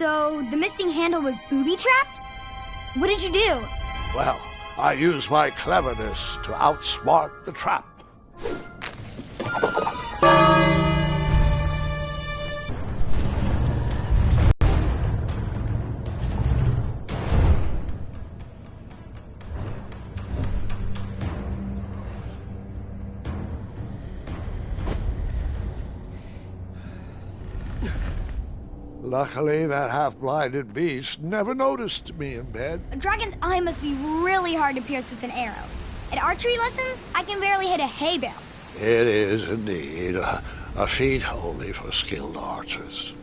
So the missing handle was booby-trapped? What did you do? Well, I used my cleverness to outsmart the trap. Luckily, that half-blinded beast never noticed me in bed. A dragon's eye must be really hard to pierce with an arrow. At archery lessons, I can barely hit a hay bale. It is indeed a feat only for skilled archers.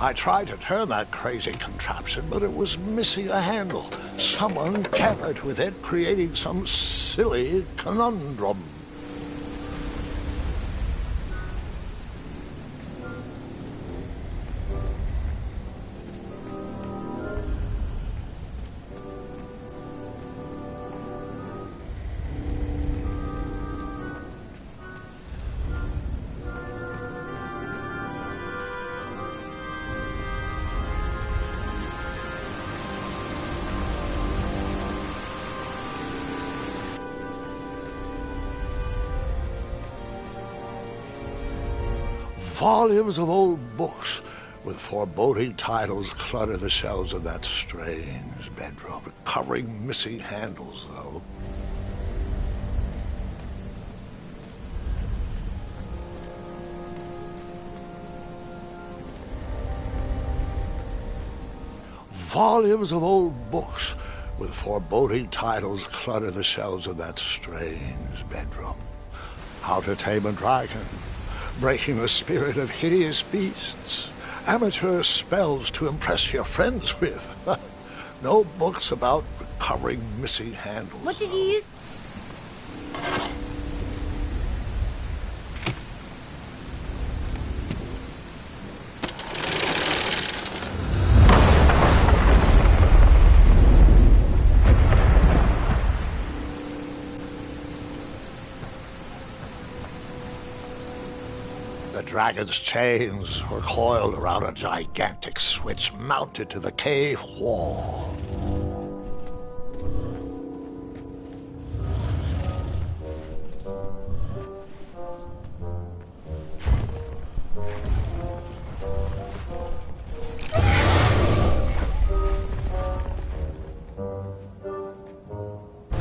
I tried to turn that crazy contraption, but it was missing a handle. Someone tampered with it, creating some silly conundrum. Volumes of old books with foreboding titles clutter the shelves of that strange bedroom, covering missing handles, though. Volumes of old books with foreboding titles clutter the shelves of that strange bedroom. How to Tame a Dragon, Breaking the Spirit of Hideous Beasts, Amateur Spells to Impress Your Friends with. No books about recovering missing handles. What did you use? The dragon's chains were coiled around a gigantic switch mounted to the cave wall.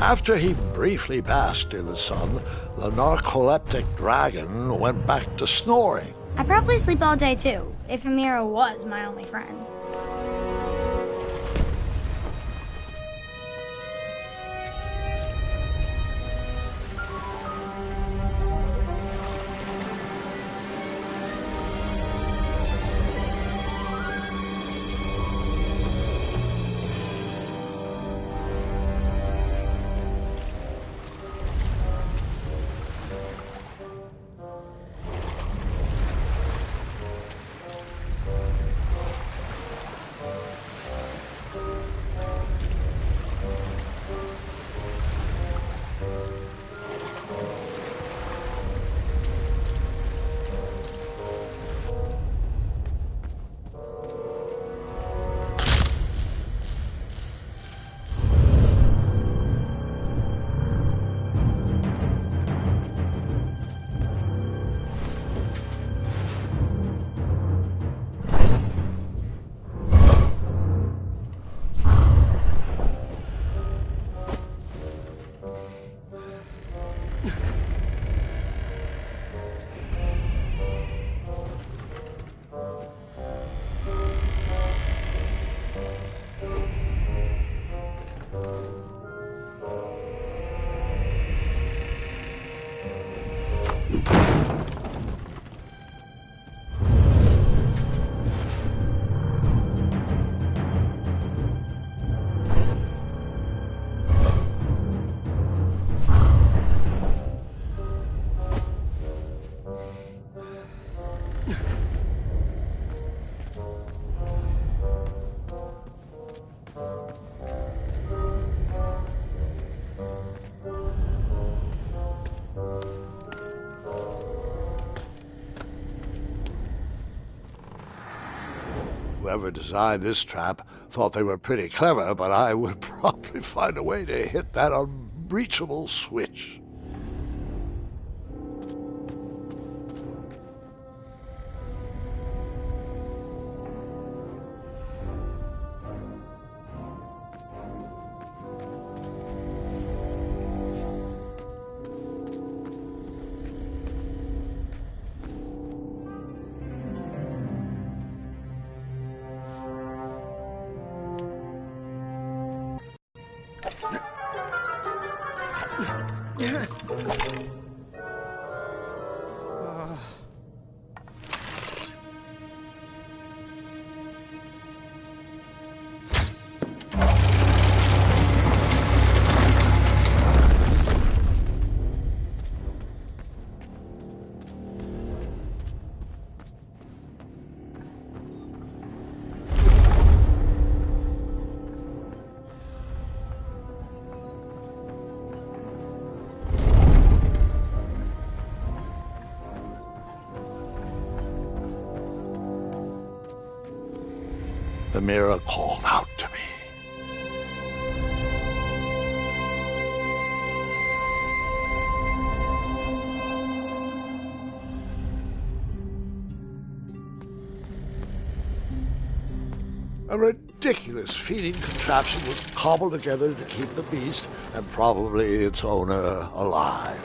After he briefly basked in the sun, the narcoleptic dragon went back to snoring. I probably sleep all day too, if Amira was my only friend. whoever designed this trap thought they were pretty clever, but I would probably find a way to hit that unreachable switch. The mirror called out to me. A ridiculous feeding contraption was cobbled together to keep the beast and probably its owner alive.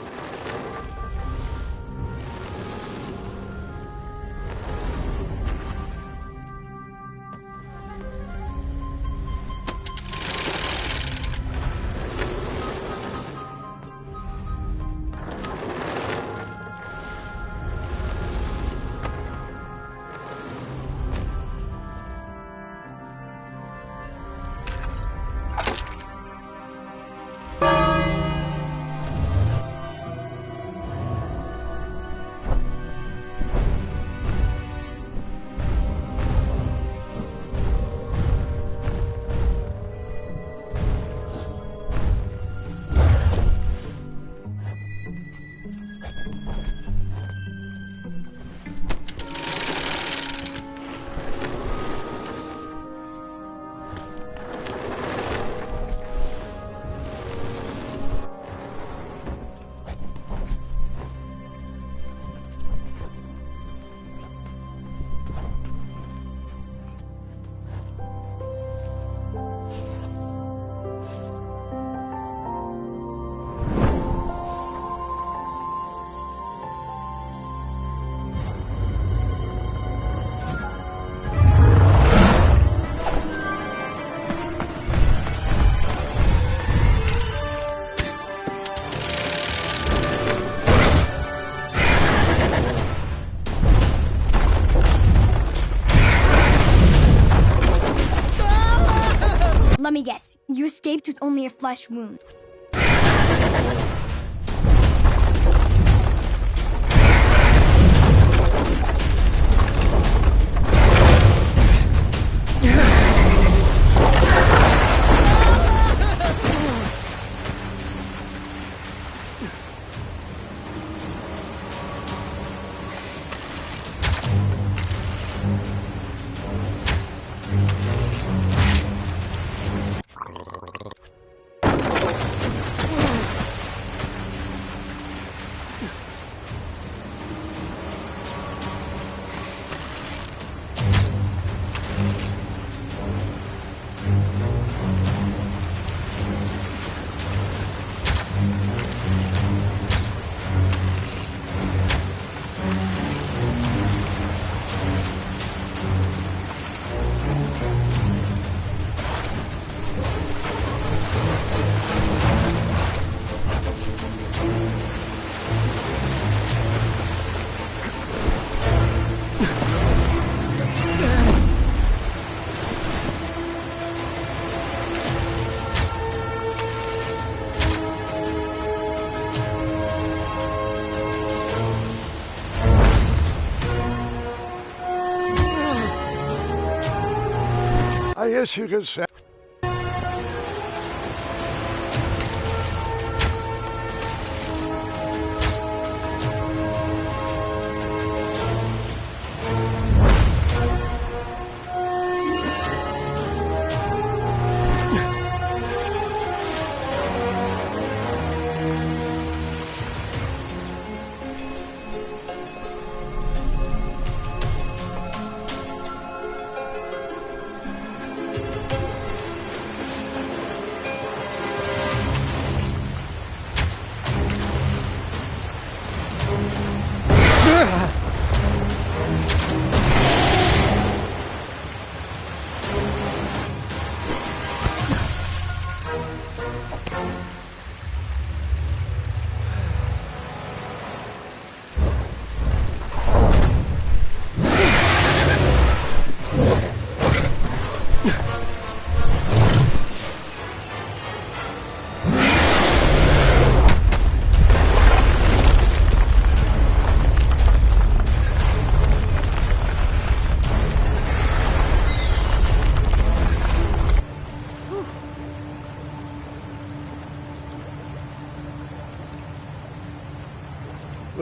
Let me guess, you escaped with only a flesh wound. I guess you could say.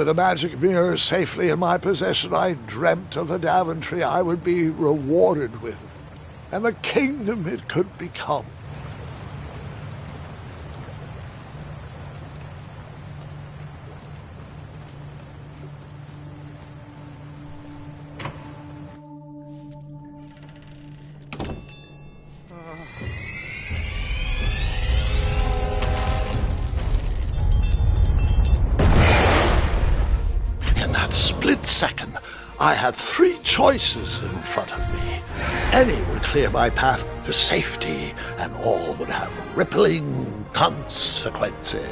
With the magic mirror safely in my possession, I dreamt of the Daventry I would be rewarded with, and the kingdom it could become. Split second, I had three choices in front of me. Any would clear my path to safety, and all would have rippling consequences.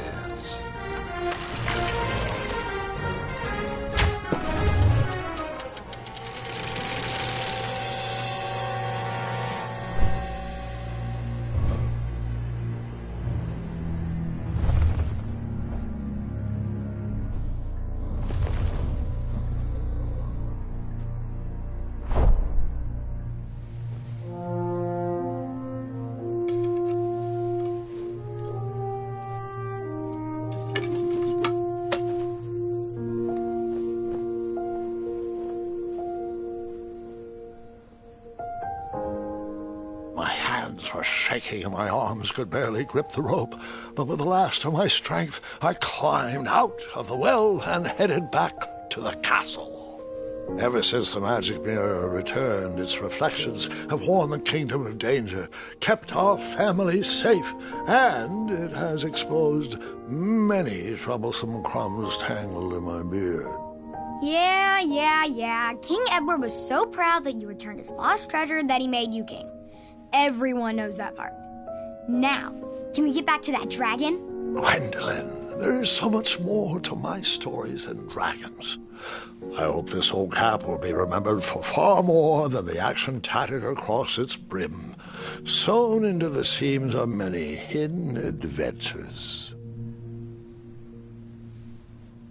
Were shaking and my arms could barely grip the rope, but with the last of my strength I climbed out of the well and headed back to the castle. Ever since the magic mirror returned, its reflections have warned the kingdom of danger, kept our family safe, and it has exposed many troublesome crumbs tangled in my beard. Yeah. King Edward was so proud that you returned his lost treasure that he made you king. Everyone knows that part. Now, can we get back to that dragon? Gwendolyn, there is so much more to my stories than dragons. I hope this old cap will be remembered for far more than the action tattered across its brim, sewn into the seams of many hidden adventures.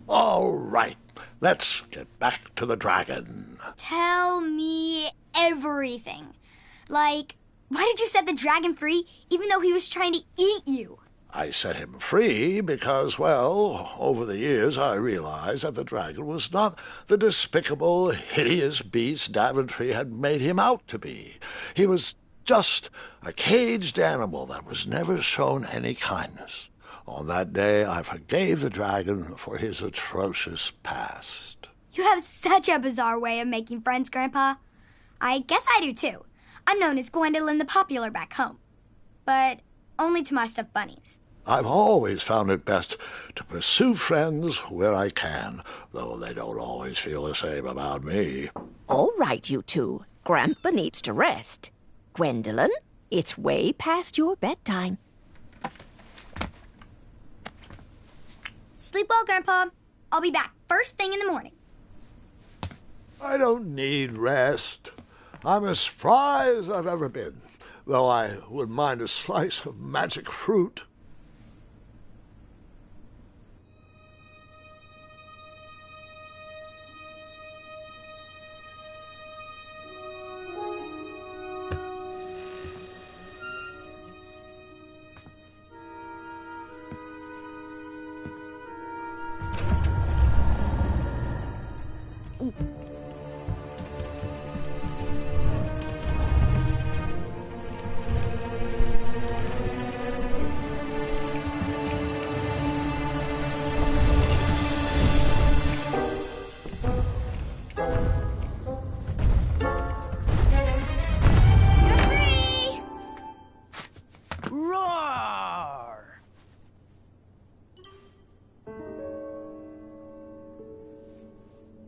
All right, let's get back to the dragon. Tell me everything. Like, why did you set the dragon free even though he was trying to eat you? I set him free because, well, over the years I realized that the dragon was not the despicable, hideous beast Daventry had made him out to be. He was just a caged animal that was never shown any kindness. On that day, I forgave the dragon for his atrocious past. You have such a bizarre way of making friends, Grandpa. I guess I do, too. I'm known as Gwendolyn the Popular back home, but only to my stuffed bunnies. I've always found it best to pursue friends where I can, though they don't always feel the same about me. All right, you two. Grandpa needs to rest. Gwendolyn, it's way past your bedtime. Sleep well, Grandpa. I'll be back first thing in the morning. I don't need rest. I'm as spry as I've ever been, though I wouldn't mind a slice of magic fruit.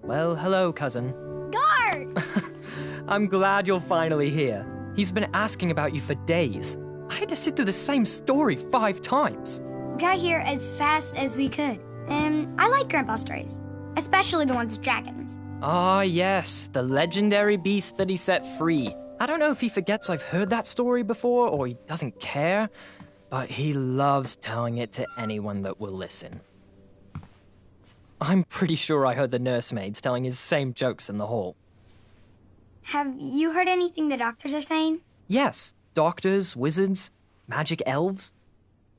Well, hello, cousin. Guard! I'm glad you're finally here. He's been asking about you for days. I had to sit through the same story 5 times. We got here as fast as we could. And I like Grandpa's stories, especially the ones with dragons. Ah, yes, the legendary beast that he set free. I don't know if he forgets I've heard that story before or he doesn't care, but he loves telling it to anyone that will listen. I'm pretty sure I heard the nursemaids telling his same jokes in the hall. Have you heard anything the doctors are saying? Yes, doctors, wizards, magic elves.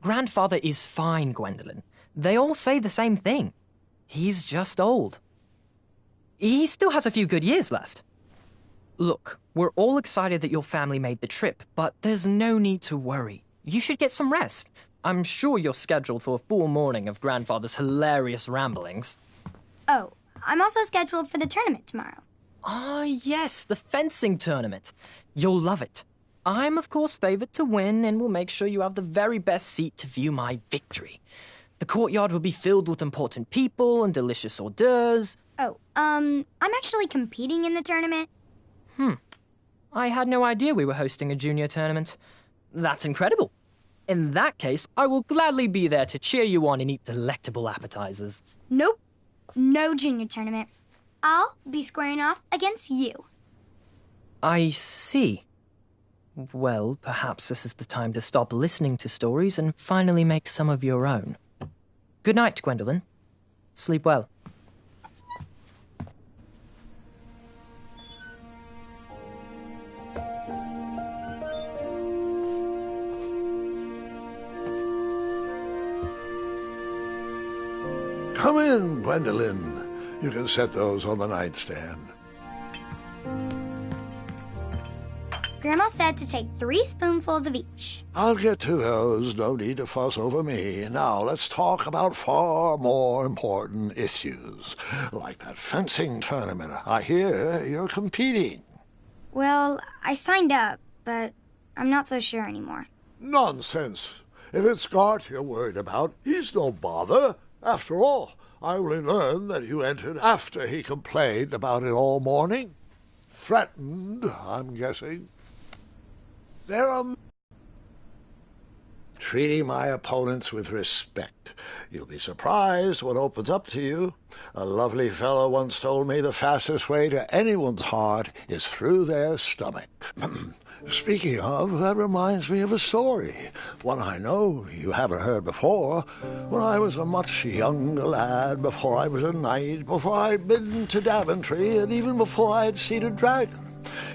Grandfather is fine, Gwendolyn. They all say the same thing. He's just old. He still has a few good years left. Look, we're all excited that your family made the trip, but there's no need to worry. You should get some rest. I'm sure you're scheduled for a full morning of Grandfather's hilarious ramblings. Oh, I'm also scheduled for the tournament tomorrow. Ah, yes, the fencing tournament. You'll love it. I'm, of course, favored to win, and will make sure you have the very best seat to view my victory. The courtyard will be filled with important people and delicious hors d'oeuvres. Oh, I'm actually competing in the tournament. I had no idea we were hosting a junior tournament. That's incredible. In that case, I will gladly be there to cheer you on and eat delectable appetizers. Nope, no junior tournament. I'll be squaring off against you. I see. Well, perhaps this is the time to stop listening to stories and finally make some of your own. Good night, Gwendolyn. Sleep well. Come in, Gwendolyn. You can set those on the nightstand. Grandma said to take 3 spoonfuls of each. I'll get to those. No need to fuss over me. Now let's talk about far more important issues, like that fencing tournament. I hear you're competing. Well, I signed up, but I'm not so sure anymore. Nonsense. If it's Gart you're worried about, he's no bother. After all, I only learned that you entered after he complained about it all morning. Threatened, I'm guessing. There are treating my opponents with respect. You'll be surprised what opens up to you. A lovely fellow once told me the fastest way to anyone's heart is through their stomach. Speaking of, that reminds me of a story, one I know you haven't heard before. When I was a much younger lad, before I was a knight, before I'd been to Daventry, and even before I had seen a dragon.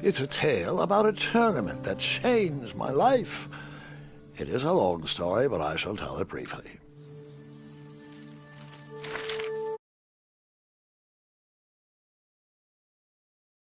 It's a tale about a tournament that changed my life. It is a long story, but I shall tell it briefly.